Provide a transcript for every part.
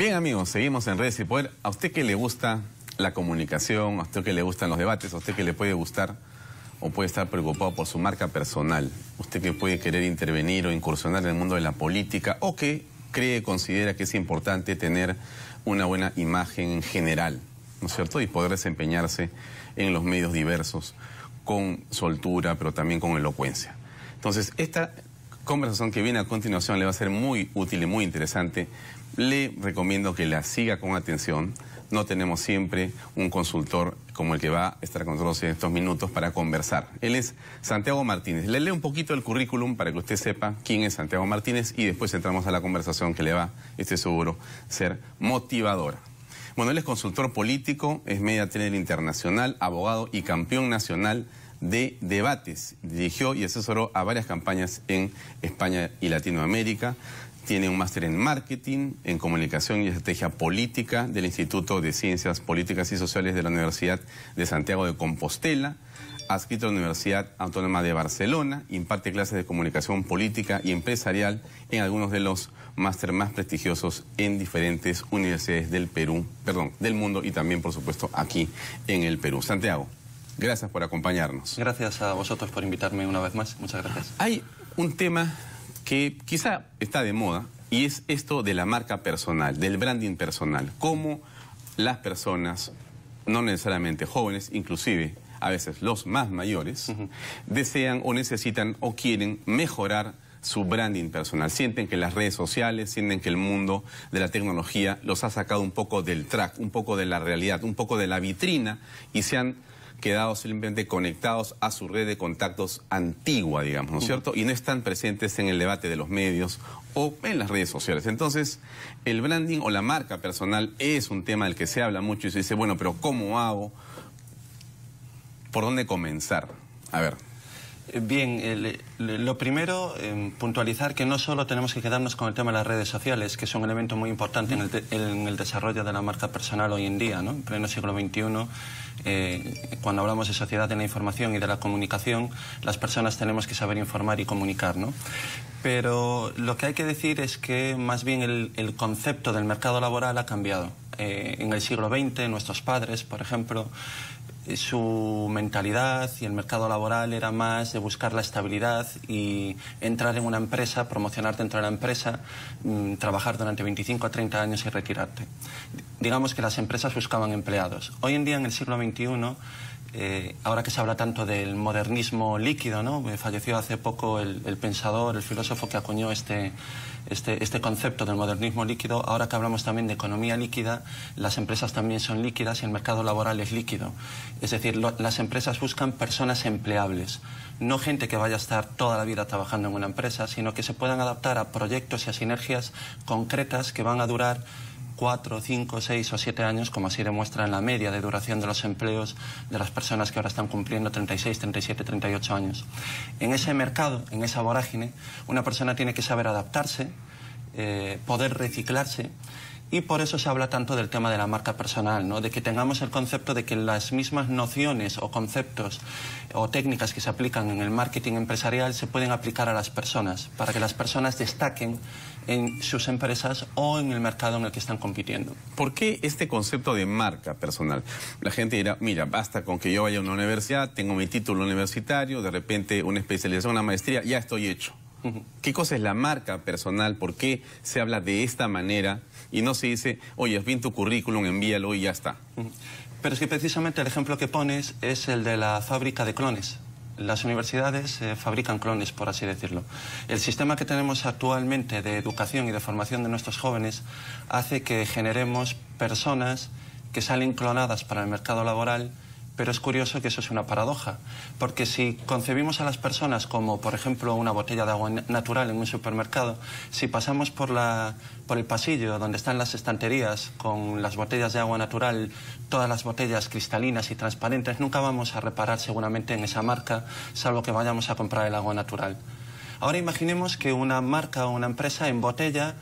Bien, amigos, seguimos en Redes y Poder. A usted que le gusta la comunicación, a usted que le gustan los debates, a usted que le puede gustar o puede estar preocupado por su marca personal, usted que puede querer intervenir o incursionar en el mundo de la política o que considera que es importante tener una buena imagen en general, ¿no es cierto? Y poder desempeñarse en los medios diversos con soltura, pero también con elocuencia. Entonces, esta conversación que viene a continuación le va a ser muy útil y muy interesante. Le recomiendo que la siga con atención. No tenemos siempre un consultor como el que va a estar con nosotros en estos minutos para conversar. Él es Santiago Martínez. Le leo un poquito el currículum para que usted sepa quién es Santiago Martínez y después entramos a la conversación que le va, estoy seguro, ser motivadora. Bueno, él es consultor político, es media trainer internacional, abogado y campeón nacional de debates. Dirigió y asesoró a varias campañas en España y Latinoamérica. Tiene un máster en marketing, en comunicación y estrategia política del Instituto de Ciencias Políticas y Sociales de la Universidad de Santiago de Compostela. Adscrito a la Universidad Autónoma de Barcelona, imparte clases de comunicación política y empresarial en algunos de los máster más prestigiosos en diferentes universidades del del mundo y también, por supuesto, aquí en el Perú. Santiago, gracias por acompañarnos. Gracias a vosotros por invitarme una vez más. Muchas gracias. Hay un tema que quizá está de moda y es esto de la marca personal, del branding personal. Cómo las personas, no necesariamente jóvenes, inclusive a veces los más mayores, desean o necesitan o quieren mejorar su branding personal. Sienten que las redes sociales, sienten que el mundo de la tecnología los ha sacado un poco del track, un poco de la realidad, un poco de la vitrina y se han quedado simplemente conectados a su red de contactos antigua, digamos, ¿no es cierto? Y no están presentes en el debate de los medios o en las redes sociales. Entonces, el branding o la marca personal es un tema del que se habla mucho y se dice, bueno, pero ¿cómo hago? ¿Por dónde comenzar? A ver. Bien, lo primero, puntualizar que no solo tenemos que quedarnos con el tema de las redes sociales, que es un elemento muy importante en el desarrollo de la marca personal hoy en día, ¿no? En pleno siglo XXI, cuando hablamos de sociedad de la información y de la comunicación, las personas tenemos que saber informar y comunicar, ¿no? Pero lo que hay que decir es que más bien el concepto del mercado laboral ha cambiado. En el siglo XX, nuestros padres, por ejemplo, su mentalidad y el mercado laboral era más de buscar la estabilidad y entrar en una empresa, promocionar dentro de la empresa, trabajar durante 25 a 30 años y retirarte. Digamos que las empresas buscaban empleados. Hoy en día, en el siglo XXI, ahora que se habla tanto del modernismo líquido, ¿no? Falleció hace poco el pensador, el filósofo que acuñó este concepto del modernismo líquido. Ahora que hablamos también de economía líquida, las empresas también son líquidas y el mercado laboral es líquido. Es decir, las empresas buscan personas empleables, no gente que vaya a estar toda la vida trabajando en una empresa, sino que se puedan adaptar a proyectos y a sinergias concretas que van a durar 4, 5, 6 o 7 años, como así demuestra en la media de duración de los empleos de las personas que ahora están cumpliendo 36, 37, 38 años. En ese mercado, en esa vorágine, una persona tiene que saber adaptarse, poder reciclarse, y por eso se habla tanto del tema de la marca personal, ¿no? De que tengamos el concepto de que las mismas nociones o conceptos o técnicas que se aplican en el marketing empresarial se pueden aplicar a las personas, para que las personas destaquen en sus empresas o en el mercado en el que están compitiendo. ¿Por qué este concepto de marca personal? La gente dirá, mira, basta con que yo vaya a una universidad, tengo mi título universitario, de repente una especialización, una maestría, ya estoy hecho. ¿Qué cosa es la marca personal? ¿Por qué se habla de esta manera y no se dice, oye, es bien tu currículum, envíalo y ya está? Pero es que precisamente el ejemplo que pones es el de la fábrica de clones. Las universidades fabrican clones, por así decirlo. El sistema que tenemos actualmente de educación y de formación de nuestros jóvenes hace que generemos personas que salen clonadas para el mercado laboral. Pero es curioso que eso es una paradoja, porque si concebimos a las personas como, por ejemplo, una botella de agua natural en un supermercado, si pasamos por el pasillo donde están las estanterías con las botellas de agua natural, todas las botellas cristalinas y transparentes, nunca vamos a reparar seguramente en esa marca, salvo que vayamos a comprar el agua natural. Ahora imaginemos que una marca o una empresa embotella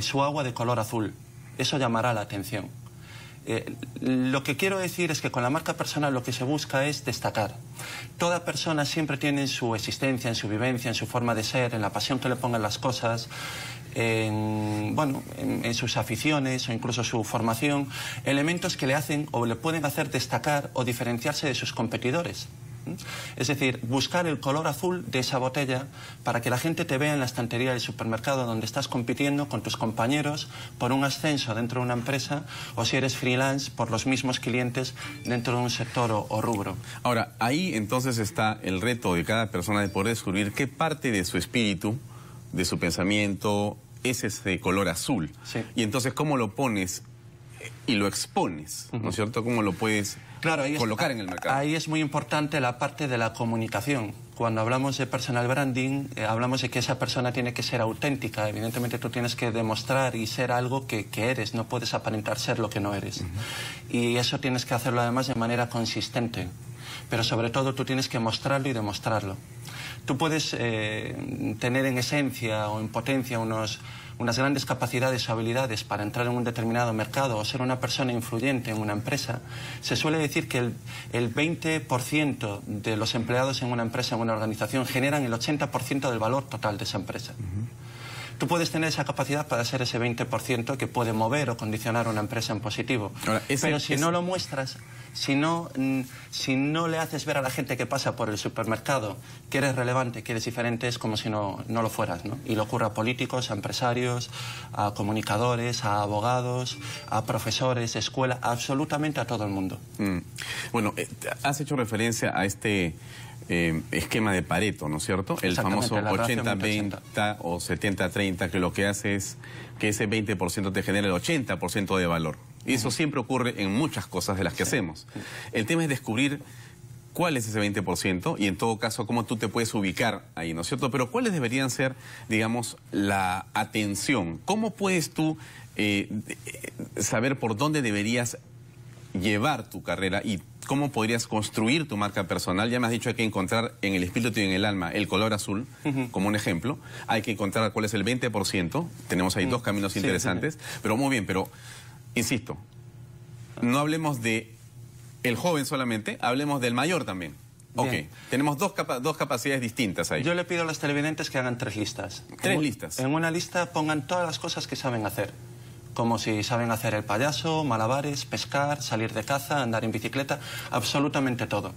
su agua de color azul. Eso llamará la atención. Lo que quiero decir es que con la marca personal lo que se busca es destacar. Toda persona siempre tiene en su existencia, en su vivencia, en su forma de ser, en la pasión que le pongan las cosas, en sus aficiones o incluso su formación, elementos que le hacen o le pueden hacer destacar o diferenciarse de sus competidores. Es decir, buscar el color azul de esa botella para que la gente te vea en la estantería del supermercado donde estás compitiendo con tus compañeros por un ascenso dentro de una empresa, o si eres freelance por los mismos clientes dentro de un sector o rubro. Ahora, ahí entonces está el reto de cada persona de poder descubrir qué parte de su espíritu, de su pensamiento, es ese color azul. Sí. Y entonces, ¿cómo lo pones y lo expones? ¿No es cierto? ¿Cómo lo puedes colocar en el mercado? Ahí es muy importante la parte de la comunicación. Cuando hablamos de personal branding, hablamos de que esa persona tiene que ser auténtica. Evidentemente tú tienes que demostrar y ser algo que eres, no puedes aparentar ser lo que no eres. Y eso tienes que hacerlo además de manera consistente. Pero sobre todo tú tienes que mostrarlo y demostrarlo. Tú puedes tener en esencia o en potencia unas grandes capacidades o habilidades para entrar en un determinado mercado o ser una persona influyente en una empresa. Se suele decir que el 20% de los empleados en una empresa, en una organización, generan el 80% del valor total de esa empresa. Tú puedes tener esa capacidad para ser ese 20% que puede mover o condicionar una empresa en positivo. Ahora, pero si no lo muestras, si no le haces ver a la gente que pasa por el supermercado que eres relevante, que eres diferente, es como si no lo fueras, ¿no? Y le ocurre a políticos, a empresarios, a comunicadores, a abogados, a profesores, escuela, absolutamente a todo el mundo. Bueno, has hecho referencia a este esquema de Pareto, ¿no es cierto? El famoso 80-20 o 70-30, que lo que hace es que ese 20% te genera el 80% de valor. Y eso siempre ocurre en muchas cosas de las que hacemos. El tema es descubrir cuál es ese 20% y en todo caso cómo tú te puedes ubicar ahí, ¿no es cierto? Pero cuáles deberían ser, digamos, la atención. ¿Cómo puedes tú saber por dónde deberías llevar tu carrera y cómo podrías construir tu marca personal? Ya me has dicho, hay que encontrar en el espíritu y en el alma el color azul, como un ejemplo. Hay que encontrar cuál es el 20%. Tenemos ahí dos caminos interesantes. Pero muy bien, pero insisto, no hablemos de el joven solamente, hablemos del mayor también. Bien. Ok, tenemos dos capacidades distintas ahí. Yo le pido a los televidentes que hagan 3 listas. ¿3 listas? En una lista pongan todas las cosas que saben hacer. Como si saben hacer el payaso, malabares, pescar, salir de caza, andar en bicicleta, absolutamente todo.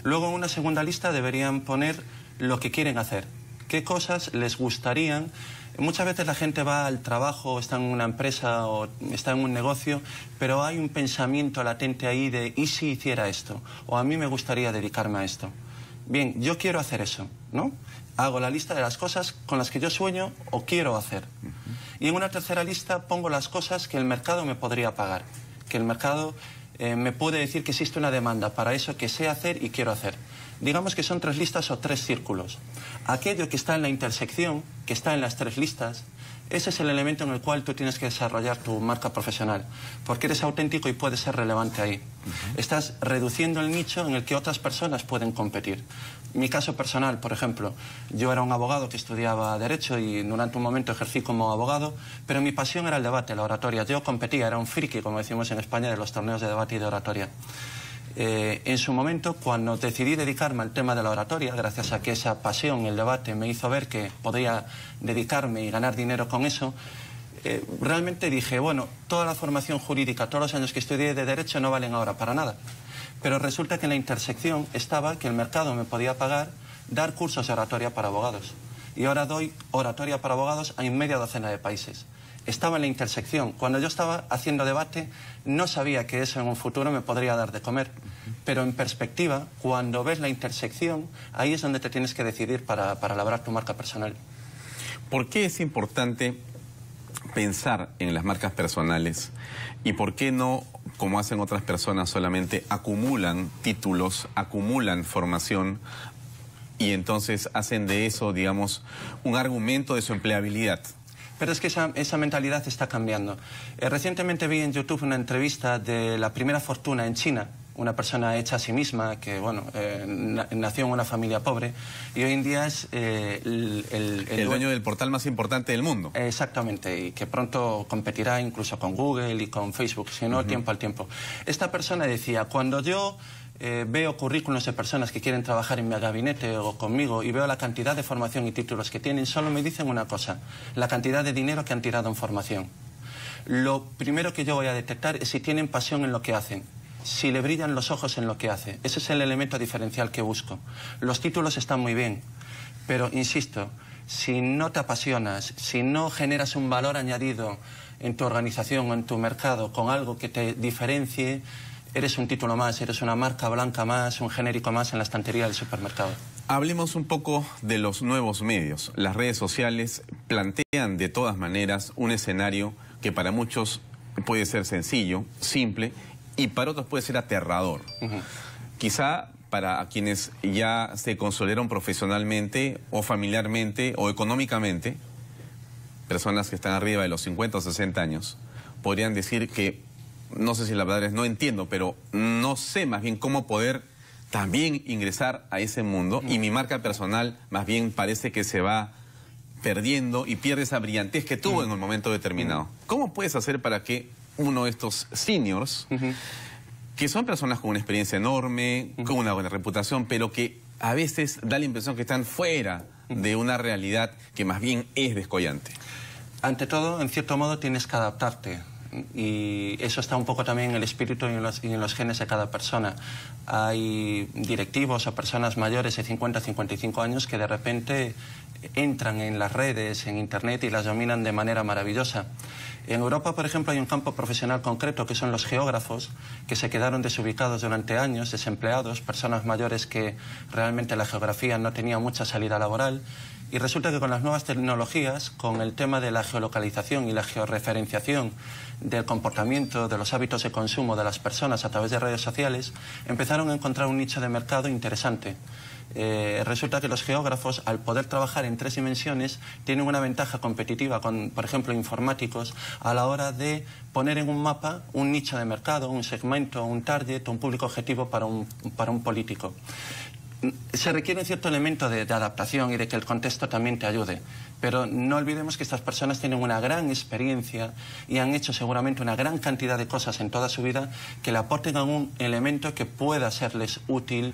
Luego en una segunda lista deberían poner lo que quieren hacer. ¿Qué cosas les gustarían? Muchas veces la gente va al trabajo, está en una empresa o está en un negocio, pero hay un pensamiento latente ahí de ¿y si hiciera esto? O a mí me gustaría dedicarme a esto. Bien, yo quiero hacer eso, ¿no? Hago la lista de las cosas con las que yo sueño o quiero hacer. Y en una tercera lista pongo las cosas que el mercado me podría pagar, que el mercado me puede decir que existe una demanda para eso que sé hacer y quiero hacer. Digamos que son 3 listas o 3 círculos. Aquello que está en la intersección, que está en las 3 listas, ese es el elemento en el cual tú tienes que desarrollar tu marca profesional, porque eres auténtico y puedes ser relevante ahí. Estás reduciendo el nicho en el que otras personas pueden competir. Mi caso personal, por ejemplo, yo era un abogado que estudiaba Derecho y durante un momento ejercí como abogado, pero mi pasión era el debate, la oratoria. Yo competía, era un friki, como decimos en España, de los torneos de debate y de oratoria. En su momento, cuando decidí dedicarme al tema de la oratoria, gracias a que esa pasión, el debate, me hizo ver que podía dedicarme y ganar dinero con eso, realmente dije, bueno, toda la formación jurídica, todos los años que estudié de Derecho no valen ahora para nada. Pero resulta que en la intersección estaba que el mercado me podía pagar dar cursos de oratoria para abogados. Y ahora doy oratoria para abogados en media docena de países. Estaba en la intersección. Cuando yo estaba haciendo debate, no sabía que eso en un futuro me podría dar de comer. Pero en perspectiva, cuando ves la intersección, ahí es donde te tienes que decidir para labrar tu marca personal. ¿Por qué es importante pensar en las marcas personales? ¿Y por qué no, como hacen otras personas, solamente acumulan títulos, acumulan formación y entonces hacen de eso, digamos, un argumento de su empleabilidad? Pero es que esa mentalidad está cambiando. Recientemente vi en YouTube una entrevista de la primera fortuna en China, una persona hecha a sí misma, que bueno, nació en una familia pobre y hoy en día es el dueño del portal más importante del mundo. Exactamente, y que pronto competirá incluso con Google y con Facebook, si no, tiempo al tiempo. Esta persona decía, cuando yo veo currículos de personas que quieren trabajar en mi gabinete o conmigo y veo la cantidad de formación y títulos que tienen, solo me dicen una cosa: la cantidad de dinero que han tirado en formación. Lo primero que yo voy a detectar es si tienen pasión en lo que hacen, si le brillan los ojos en lo que hace. Ese es el elemento diferencial que busco. Los títulos están muy bien, pero insisto, si no te apasionas, si no generas un valor añadido en tu organización o en tu mercado con algo que te diferencie, eres un título más, eres una marca blanca más, un genérico más en la estantería del supermercado. Hablemos un poco de los nuevos medios. Las redes sociales plantean de todas maneras un escenario que para muchos puede ser sencillo, simple, y para otros puede ser aterrador. Quizá para quienes ya se consolidaron profesionalmente o familiarmente o económicamente, personas que están arriba de los 50 o 60 años, podrían decir que, no sé si la verdad es no entiendo, pero no sé más bien cómo poder también ingresar a ese mundo, y mi marca personal más bien parece que se va perdiendo y pierde esa brillantez que tuvo en un momento determinado. ¿Cómo puedes hacer para que uno de estos seniors, que son personas con una experiencia enorme, con una buena reputación, pero que a veces da la impresión que están fuera de una realidad que más bien es descollante? Ante todo, en cierto modo, tienes que adaptarte. Y eso está un poco también en el espíritu y en los genes de cada persona. Hay directivos o personas mayores de 50, 55 años que de repente entran en las redes, en Internet, y las dominan de manera maravillosa. En Europa, por ejemplo, hay un campo profesional concreto que son los geógrafos, que se quedaron desubicados durante años, desempleados, personas mayores que realmente la geografía no tenía mucha salida laboral. Y resulta que con las nuevas tecnologías, con el tema de la geolocalización y la georreferenciación del comportamiento, de los hábitos de consumo de las personas a través de redes sociales, empezaron a encontrar un nicho de mercado interesante. Resulta que los geógrafos, al poder trabajar en 3 dimensiones, tienen una ventaja competitiva con, por ejemplo, informáticos, a la hora de poner en un mapa un nicho de mercado, un segmento, un target, un público objetivo para un político. Se requiere un cierto elemento de adaptación y de que el contexto también te ayude. Pero no olvidemos que estas personas tienen una gran experiencia y han hecho seguramente una gran cantidad de cosas en toda su vida que le aporten algún elemento que pueda serles útil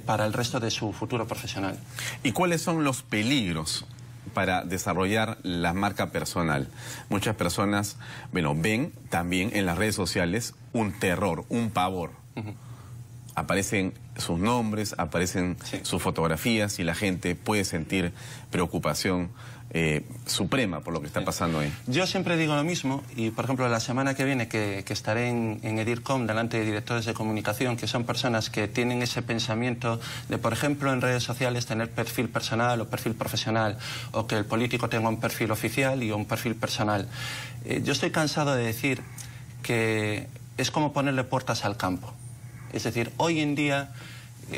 para el resto de su futuro profesional. ¿Y cuáles son los peligros para desarrollar la marca personal? Muchas personas, bueno, ven también en las redes sociales un terror, un pavor. Aparecen sus nombres, aparecen sus fotografías, y la gente puede sentir preocupación suprema por lo que está pasando ahí. Yo siempre digo lo mismo, y por ejemplo la semana que viene que estaré en EDIRCOM delante de directores de comunicación, que son personas que tienen ese pensamiento de, por ejemplo, en redes sociales tener perfil personal o perfil profesional, o que el político tenga un perfil oficial y un perfil personal. Yo estoy cansado de decir que es como ponerle puertas al campo. Es decir, hoy en día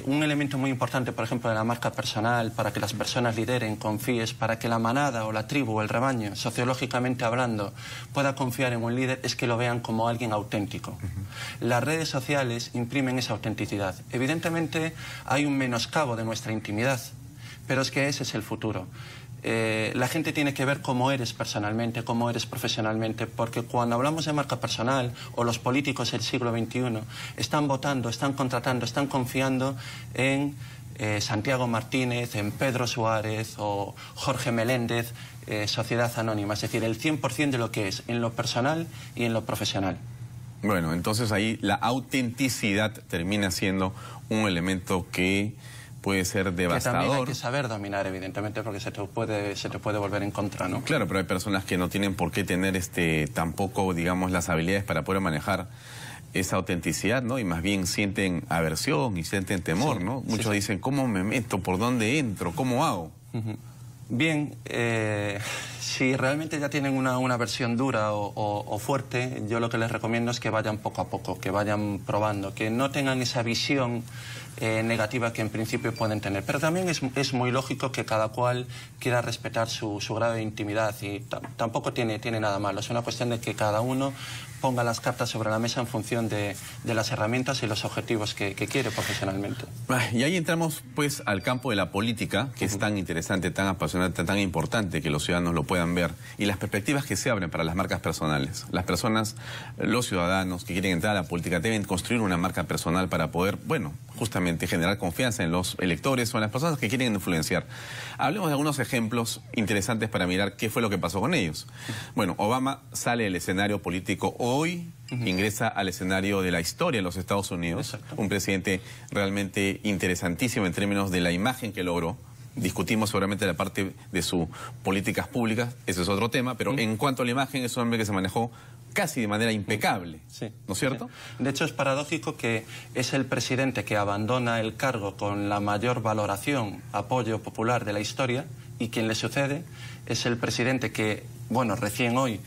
un elemento muy importante, por ejemplo, de la marca personal, para que las personas lideren, confíes, para que la manada o la tribu o el rebaño, sociológicamente hablando, pueda confiar en un líder, es que lo vean como alguien auténtico. Las redes sociales imprimen esa autenticidad. Evidentemente hay un menoscabo de nuestra intimidad, pero es que ese es el futuro. La gente tiene que ver cómo eres personalmente, cómo eres profesionalmente, porque cuando hablamos de marca personal, o los políticos del siglo XXI están votando, están contratando, están confiando en Santiago Martínez, en Pedro Suárez o Jorge Meléndez, Sociedad Anónima, es decir, el 100% de lo que es en lo personal y en lo profesional. Bueno, entonces ahí la autenticidad termina siendo un elemento que puede ser devastador. Que también hay que saber dominar, evidentemente, porque se te puede volver en contra, ¿no? Claro, pero hay personas que no tienen por qué tener tampoco, digamos, las habilidades para poder manejar esa autenticidad, ¿no? Y más bien sienten aversión y sienten temor, ¿no? Muchos dicen, ¿cómo me meto? ¿Por dónde entro? ¿Cómo hago? Bien, si realmente ya tienen una versión dura o fuerte, yo lo que les recomiendo es que vayan poco a poco, que vayan probando, que no tengan esa visión negativa que en principio pueden tener. Pero también es muy lógico que cada cual quiera respetar su grado de intimidad, y tampoco tiene nada malo. Es una cuestión de que cada uno ponga las cartas sobre la mesa en función de las herramientas y los objetivos que quiere profesionalmente. Y ahí entramos pues al campo de la política, que es tan interesante, tan apasionante, tan importante que los ciudadanos lo puedan puedan ver y las perspectivas que se abren para las marcas personales. Las personas, los ciudadanos que quieren entrar a la política deben construir una marca personal para poder, bueno, justamente generar confianza en los electores o en las personas que quieren influenciar. Hablemos de algunos ejemplos interesantes para mirar qué fue lo que pasó con ellos. Bueno, Obama sale del escenario político hoy, ingresa al escenario de la historia en los Estados Unidos. Exacto. Un presidente realmente interesantísimo en términos de la imagen que logró. Discutimos seguramente la parte de sus políticas públicas, ese es otro tema, pero en cuanto a la imagen es un hombre que se manejó casi de manera impecable, sí, ¿no es cierto? Sí. De hecho, es paradójico que es el presidente que abandona el cargo con la mayor valoración, apoyo popular de la historia, y quien le sucede es el presidente que, bueno, recién hoy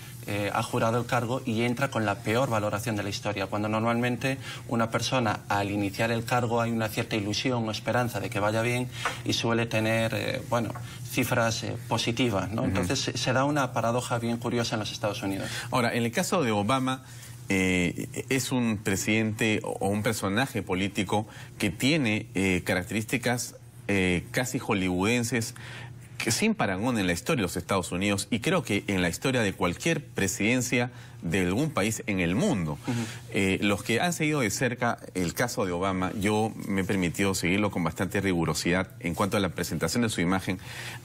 ha jurado el cargo y entra con la peor valoración de la historia, cuando normalmente una persona al iniciar el cargo hay una cierta ilusión o esperanza de que vaya bien y suele tener, bueno, cifras positivas, ¿no? Entonces se da una paradoja bien curiosa en los Estados Unidos. Ahora, en el caso de Obama, es un presidente o un personaje político que tiene características casi hollywoodenses, que sin parangón en la historia de los Estados Unidos y creo que en la historia de cualquier presidencia de algún país en el mundo. Los que han seguido de cerca el caso de Obama, yo me he permitido seguirlo con bastante rigurosidad en cuanto a la presentación de su imagen.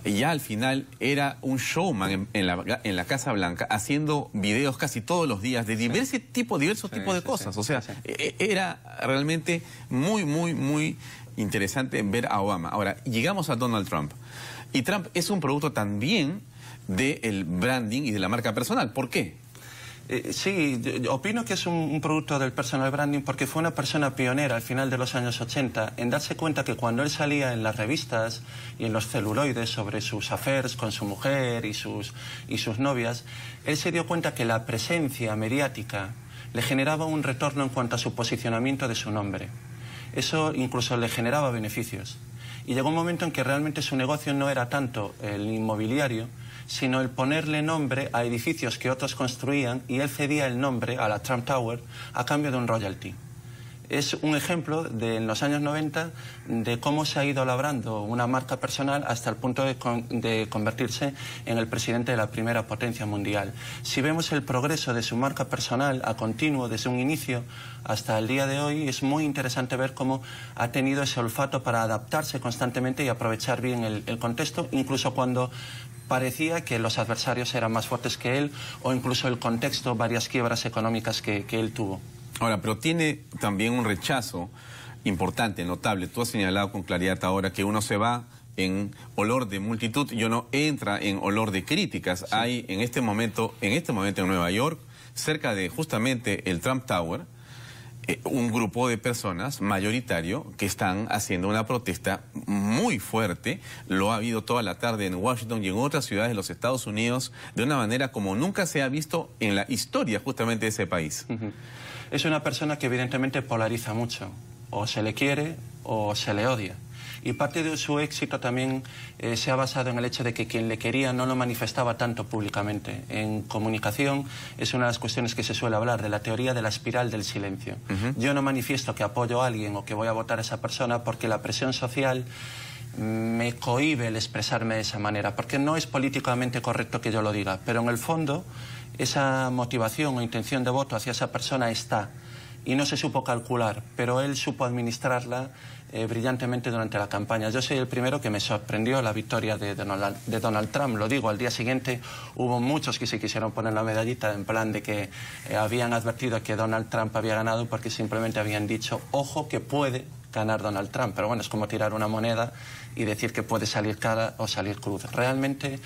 Ya al final era un showman en la Casa Blanca, haciendo videos casi todos los días de diversos tipos de cosas. O sea, era realmente muy interesante ver a Obama. Ahora, llegamos a Donald Trump. Y Trump es un producto también del branding y de la marca personal. ¿Por qué? Sí, yo opino que es un producto del personal branding porque fue una persona pionera al final de los años 80 en darse cuenta que cuando él salía en las revistas y en los celuloides sobre sus affairs con su mujer y sus novias, él se dio cuenta que la presencia mediática le generaba un retorno en cuanto a su posicionamiento de su nombre. Eso incluso le generaba beneficios. Y llegó un momento en que realmente su negocio no era tanto el inmobiliario, sino el ponerle nombre a edificios que otros construían y él cedía el nombre a la Trump Tower a cambio de un royalty. Es un ejemplo de en los años 90 de cómo se ha ido labrando una marca personal hasta el punto de convertirse en el presidente de la primera potencia mundial. Si vemos el progreso de su marca personal a continuo desde un inicio hasta el día de hoy, es muy interesante ver cómo ha tenido ese olfato para adaptarse constantemente y aprovechar bien el contexto, incluso cuando parecía que los adversarios eran más fuertes que él o incluso el contexto, varias quiebras económicas que él tuvo. Ahora, pero tiene también un rechazo importante, notable. Tú has señalado con claridad ahora que uno se va en olor de multitud y uno entra en olor de críticas. Sí. Hay en este momento en Nueva York, cerca de justamente el Trump Tower, un grupo de personas mayoritario que están haciendo una protesta muy fuerte. Lo ha habido toda la tarde en Washington y en otras ciudades de los Estados Unidos de una manera como nunca se ha visto en la historia justamente de ese país. Es una persona que evidentemente polariza mucho. O se le quiere o se le odia. Y parte de su éxito también se ha basado en el hecho de que quien le quería no lo manifestaba tanto públicamente. En comunicación es una de las cuestiones que se suele hablar, de la teoría de la espiral del silencio. Yo no manifiesto que apoyo a alguien o que voy a votar a esa persona porque la presión social me cohíbe el expresarme de esa manera, porque no es políticamente correcto que yo lo diga, pero en el fondo esa motivación o intención de voto hacia esa persona está y no se supo calcular, pero él supo administrarla brillantemente durante la campaña. Yo soy el primero que me sorprendió la victoria de Donald Trump. Lo digo, al día siguiente hubo muchos que se quisieron poner la medallita en plan de que habían advertido que Donald Trump había ganado porque simplemente habían dicho, ojo que puede ganar Donald Trump. Pero bueno, es como tirar una moneda y decir que puede salir cara o salir cruz. Realmente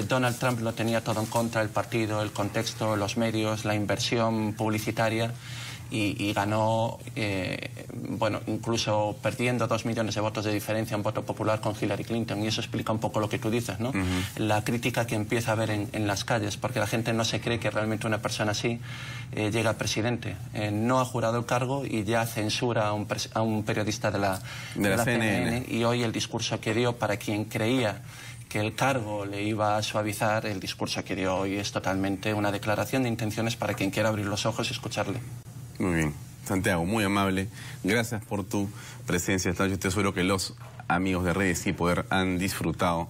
Donald Trump lo tenía todo en contra, el partido, el contexto, los medios, la inversión publicitaria. Y ganó, bueno, incluso perdiendo 2 millones de votos de diferencia en voto popular con Hillary Clinton. Y eso explica un poco lo que tú dices, ¿no? La crítica que empieza a haber en las calles, porque la gente no se cree que realmente una persona así llega a presidente. No ha jurado el cargo y ya censura a un periodista de la CNN. Y hoy el discurso que dio para quien creía que el cargo le iba a suavizar, el discurso que dio hoy es totalmente una declaración de intenciones para quien quiera abrir los ojos y escucharle. Muy bien. Santiago, muy amable. Gracias por tu presencia esta noche. Estoy seguro que los amigos de Redes y Poder han disfrutado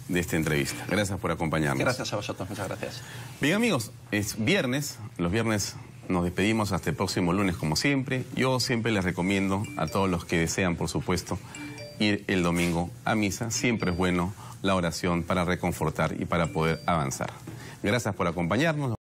de esta entrevista. Gracias por acompañarnos. Gracias a vosotros, muchas gracias. Bien, amigos, es viernes. Los viernes nos despedimos hasta el próximo lunes, como siempre. Yo siempre les recomiendo a todos los que desean, por supuesto, ir el domingo a misa. Siempre es bueno la oración para reconfortar y para poder avanzar. Gracias por acompañarnos.